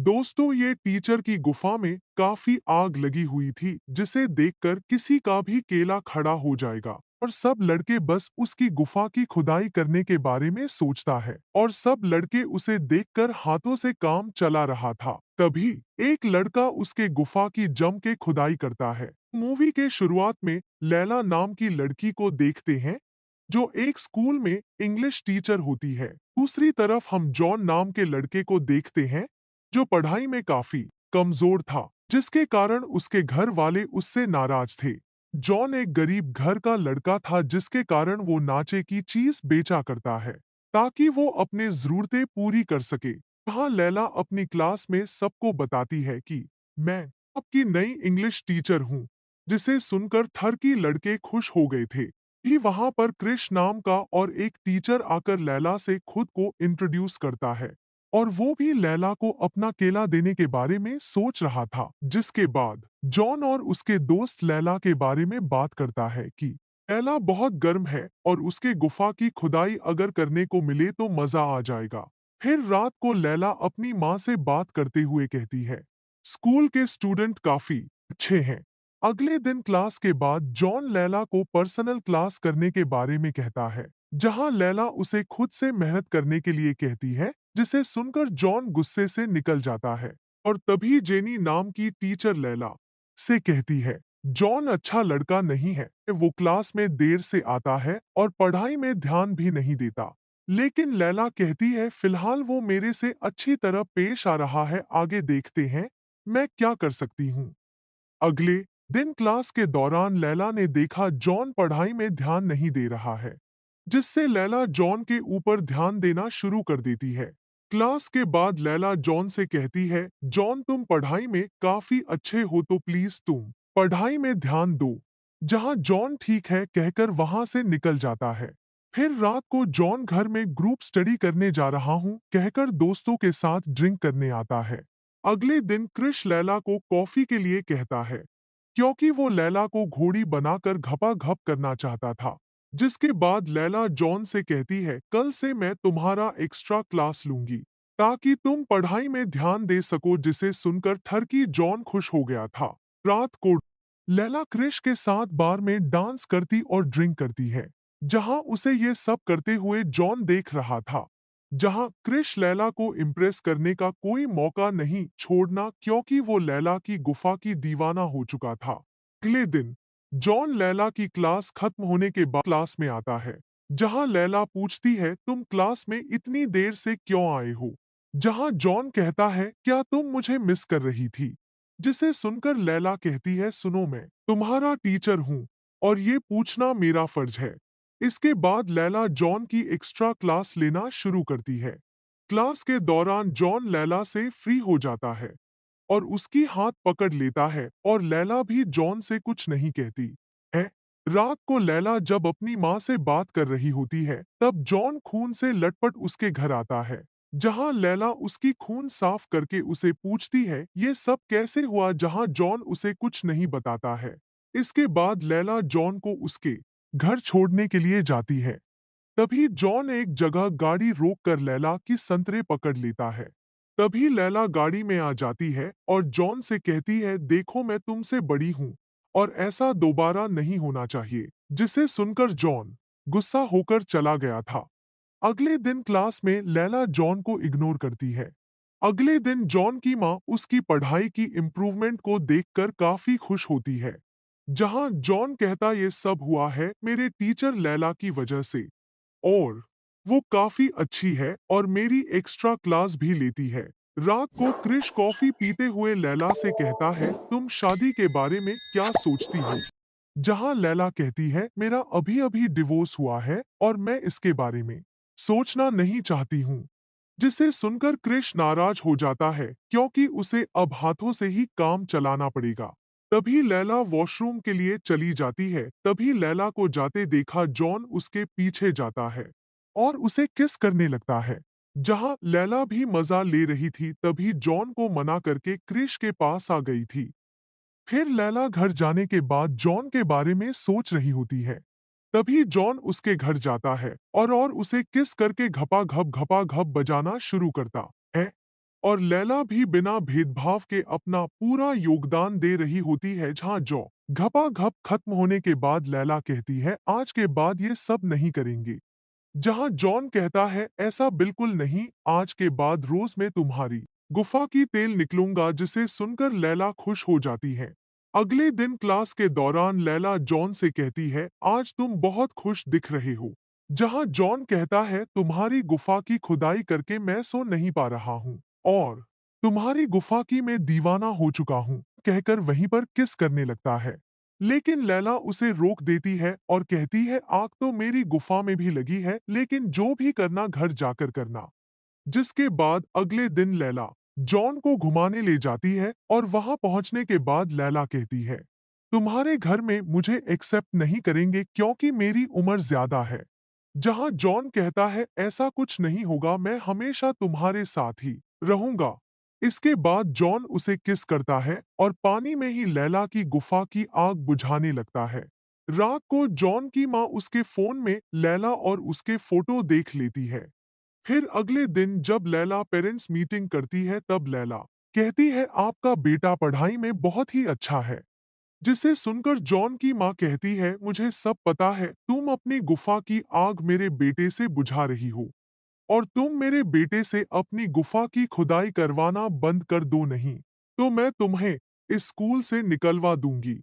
दोस्तों, ये टीचर की गुफा में काफी आग लगी हुई थी, जिसे देखकर किसी का भी केला खड़ा हो जाएगा। और सब लड़के बस उसकी गुफा की खुदाई करने के बारे में सोचता है और सब लड़के उसे देखकर हाथों से काम चला रहा था। तभी एक लड़का उसके गुफा की जम के खुदाई करता है। मूवी के शुरुआत में लैला नाम की लड़की को देखते हैं, जो एक स्कूल में इंग्लिश टीचर होती है। दूसरी तरफ हम जॉन नाम के लड़के को देखते हैं, जो पढ़ाई में काफी कमजोर था, जिसके कारण उसके घर वाले उससे नाराज थे। जॉन एक गरीब घर का लड़का था, जिसके कारण वो नाचे की चीज बेचा करता है ताकि वो अपने जरूरतें पूरी कर सके। वहाँ लैला अपनी क्लास में सबको बताती है कि मैं आपकी नई इंग्लिश टीचर हूँ, जिसे सुनकर थर की लड़के खुश हो गए थे। भी वहाँ पर क्रिश नाम का और एक टीचर आकर लैला से खुद को इंट्रोड्यूस करता है और वो भी लैला को अपना केला देने के बारे में सोच रहा था। जिसके बाद जॉन और उसके दोस्त लैला के बारे में बात करता है कि लैला बहुत गर्म है और उसके गुफा की खुदाई अगर करने को मिले तो मजा आ जाएगा। फिर रात को लैला अपनी माँ से बात करते हुए कहती है, स्कूल के स्टूडेंट काफी अच्छे हैं। अगले दिन क्लास के बाद जॉन लैला को पर्सनल क्लास करने के बारे में कहता है, जहां लैला उसे खुद से मेहनत करने के लिए कहती है, जिसे सुनकर जॉन गुस्से से निकल जाता है। और तभी जेनी नाम की टीचर लैला से कहती है, जॉन अच्छा लड़का नहीं है, वो क्लास में देर से आता है और पढ़ाई में ध्यान भी नहीं देता। लेकिन लैला कहती है, फिलहाल वो मेरे से अच्छी तरह पेश आ रहा है, आगे देखते हैं मैं क्या कर सकती हूँ। अगले दिन क्लास के दौरान लैला ने देखा जॉन पढ़ाई में ध्यान नहीं दे रहा है, जिससे लैला जॉन के ऊपर ध्यान देना शुरू कर देती है। क्लास के बाद लैला जॉन से कहती है, जॉन तुम पढ़ाई में काफी अच्छे हो तो प्लीज तुम पढ़ाई में ध्यान दो। जहां जॉन ठीक है कहकर वहां से निकल जाता है। फिर रात को जॉन घर में ग्रुप स्टडी करने जा रहा हूँ कहकर दोस्तों के साथ ड्रिंक करने आता है। अगले दिन क्रिश लैला को कॉफी के लिए कहता है, क्योंकि वो लैला को घोड़ी बनाकर घपा-घप करना चाहता था। जिसके बाद लैला जॉन से कहती है, कल से मैं तुम्हारा एक्स्ट्रा क्लास लूंगी ताकि तुम पढ़ाई में ध्यान दे सको, जिसे सुनकर थरकी जॉन खुश हो गया था। रात को लैला क्रिश के साथ बार में डांस करती और ड्रिंक करती है, जहां उसे ये सब करते हुए जॉन देख रहा था। जहां क्रिश लैला को इम्प्रेस करने का कोई मौका नहीं छोड़ना, क्योंकि वो लैला की गुफा की दीवाना हो चुका था। अगले दिन जॉन लैला की क्लास खत्म होने के बाद क्लास में आता है, जहां लैला पूछती है, तुम क्लास में इतनी देर से क्यों आए हो। जहां जॉन कहता है, क्या तुम मुझे मिस कर रही थी। जिसे सुनकर लैला कहती है, सुनो मैं तुम्हारा टीचर हूँ और ये पूछना मेरा फर्ज है। इसके बाद लैला जॉन की एक्स्ट्रा क्लास लेना शुरू करती है। क्लास के दौरान जॉन लैला से फ्री हो जाता है और उसकी हाथ पकड़ लेता है और लैला भी जॉन से कुछ नहीं कहती है। रात को लैला जब अपनी माँ से बात कर रही होती है, तब जॉन खून से लटपट उसके घर आता है, जहां लैला उसकी खून साफ करके उसे पूछती है, ये सब कैसे हुआ, जहां जॉन उसे कुछ नहीं बताता है। इसके बाद लैला जॉन को उसके घर छोड़ने के लिए जाती है। तभी जॉन एक जगह गाड़ी रोक कर लैला की संतरे पकड़ लेता है। तभी लैला गाड़ी में आ जाती है और जॉन से कहती है, देखो मैं तुमसे बड़ी हूँ और ऐसा दोबारा नहीं होना चाहिए। जिसे सुनकर जॉन गुस्सा होकर चला गया था। अगले दिन क्लास में लैला जॉन को इग्नोर करती है। अगले दिन जॉन की माँ उसकी पढ़ाई की इम्प्रूवमेंट को देखकर काफी खुश होती है। जहां जॉन कहता, ये सब हुआ है मेरे टीचर लैला की वजह से और वो काफी अच्छी है और मेरी एक्स्ट्रा क्लास भी लेती है। रात को क्रिश कॉफी पीते हुए लैला से कहता है, तुम शादी के बारे में क्या सोचती हो। जहां लैला कहती है, मेरा अभी अभी डिवोर्स हुआ है और मैं इसके बारे में सोचना नहीं चाहती हूँ। जिसे सुनकर क्रिश नाराज हो जाता है, क्योंकि उसे अब हाथों से ही काम चलाना पड़ेगा। तभी लैला वॉशरूम के लिए चली जाती है। तभी लैला को जाते देखा जॉन उसके पीछे जाता है और उसे किस करने लगता है। जहां लैला भी मजा ले रही थी, तभी जॉन को मना करके क्रिश के पास आ गई थी। फिर लैला घर जाने के बाद जॉन के बारे में सोच रही होती है। तभी जॉन उसके घर जाता है और उसे किस करके घपा घप बजाना शुरू करता है। और लैला भी बिना भेदभाव के अपना पूरा योगदान दे रही होती है। जहाँ जो घपाघप खत्म होने के बाद लैला कहती है, आज के बाद ये सब नहीं करेंगे। जहाँ जॉन कहता है, ऐसा बिल्कुल नहीं, आज के बाद रोज मैं तुम्हारी गुफा की तेल निकलूंगा, जिसे सुनकर लैला खुश हो जाती है। अगले दिन क्लास के दौरान लैला जॉन से कहती है, आज तुम बहुत खुश दिख रहे हो। जहाँ जॉन कहता है, तुम्हारी गुफा की खुदाई करके मैं सो नहीं पा रहा हूँ और तुम्हारी गुफा की मैं दीवाना हो चुका हूँ, कहकर वहीं पर किस करने लगता है। लेकिन लैला उसे रोक देती है और कहती है, आग तो मेरी गुफा में भी लगी है, लेकिन जो भी करना घर जाकर करना। जिसके बाद अगले दिन लैला जॉन को घुमाने ले जाती है और वहां पहुंचने के बाद लैला कहती है, तुम्हारे घर में मुझे एक्सेप्ट नहीं करेंगे क्योंकि मेरी उम्र ज्यादा है। जहां जॉन कहता है, ऐसा कुछ नहीं होगा, मैं हमेशा तुम्हारे साथ ही रहूंगा। इसके बाद जॉन उसे किस करता है और पानी में ही लैला की गुफा की आग बुझाने लगता है। रात को जॉन की माँ उसके फोन में लैला और उसके फोटो देख लेती है। फिर अगले दिन जब लैला पेरेंट्स मीटिंग करती है, तब लैला कहती है, आपका बेटा पढ़ाई में बहुत ही अच्छा है। जिसे सुनकर जॉन की माँ कहती है, मुझे सब पता है, तुम अपनी गुफा की आग मेरे बेटे से बुझा रही हो और तुम मेरे बेटे से अपनी गुफा की खुदाई करवाना बंद कर दो, नहीं तो मैं तुम्हें इस स्कूल से निकलवा दूंगी।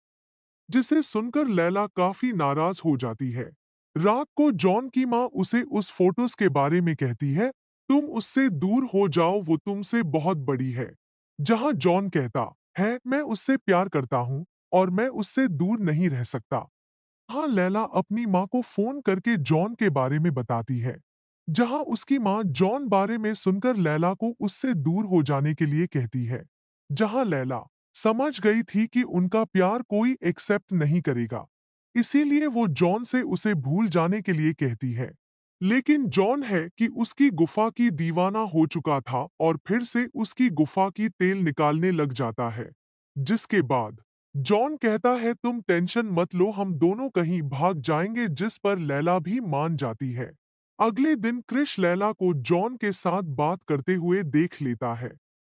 जिसे सुनकर लैला काफी नाराज हो जाती है। रात को जॉन की माँ उसे उस फोटोज के बारे में कहती है, तुम उससे दूर हो जाओ, वो तुमसे बहुत बड़ी है। जहाँ जॉन कहता है, मैं उससे प्यार करता हूँ और मैं उससे दूर नहीं रह सकता। हाँ, लैला अपनी माँ को फोन करके जॉन के बारे में बताती है। जहाँ उसकी माँ जॉन बारे में सुनकर लैला को उससे दूर हो जाने के लिए कहती है। जहाँ लैला समझ गई थी कि उनका प्यार कोई एक्सेप्ट नहीं करेगा, इसीलिए वो जॉन से उसे भूल जाने के लिए कहती है। लेकिन जॉन है कि उसकी गुफा की दीवाना हो चुका था और फिर से उसकी गुफा की तेल निकालने लग जाता है। जिसके बाद जॉन कहता है, तुम टेंशन मत लो, हम दोनों कहीं भाग जाएंगे, जिस पर लैला भी मान जाती है। अगले दिन क्रिश लैला को जॉन के साथ बात करते हुए देख लेता है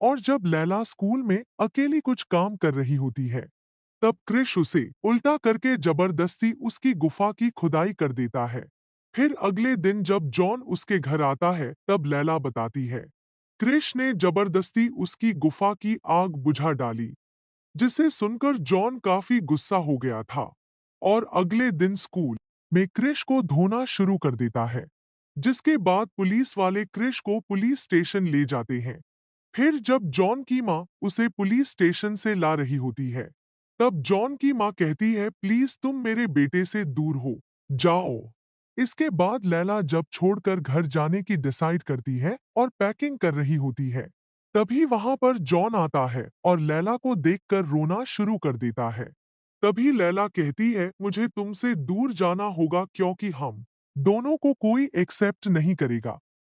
और जब लैला स्कूल में अकेली कुछ काम कर रही होती है, तब क्रिश उसे उल्टा करके जबरदस्ती उसकी गुफा की खुदाई कर देता है। फिर अगले दिन जब जॉन उसके घर आता है, तब लैला बताती है, क्रिश ने जबरदस्ती उसकी गुफा की आग बुझा डाली। जिसे सुनकर जॉन काफी गुस्सा हो गया था और अगले दिन स्कूल में क्रिश को धोना शुरू कर देता है। जिसके बाद पुलिस वाले क्रिश को पुलिस स्टेशन ले जाते हैं। फिर जब जॉन की माँ उसे पुलिस स्टेशन से ला रही होती है, तब जॉन की माँ कहती है, प्लीज तुम मेरे बेटे से दूर हो जाओ। इसके बाद लैला जब छोड़कर घर जाने की डिसाइड करती है और पैकिंग कर रही होती है, तभी वहां पर जॉन आता है और लैला को देखकर रोना शुरू कर देता है। तभी लैला कहती है, मुझे तुमसे दूर जाना होगा क्योंकि हम दोनों को कोई एक्सेप्ट नहीं करेगा।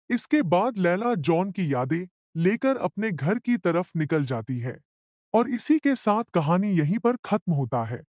इसके बाद लैला जॉन की यादें लेकर अपने घर की तरफ निकल जाती है और इसी के साथ कहानी यहीं पर खत्म होता है।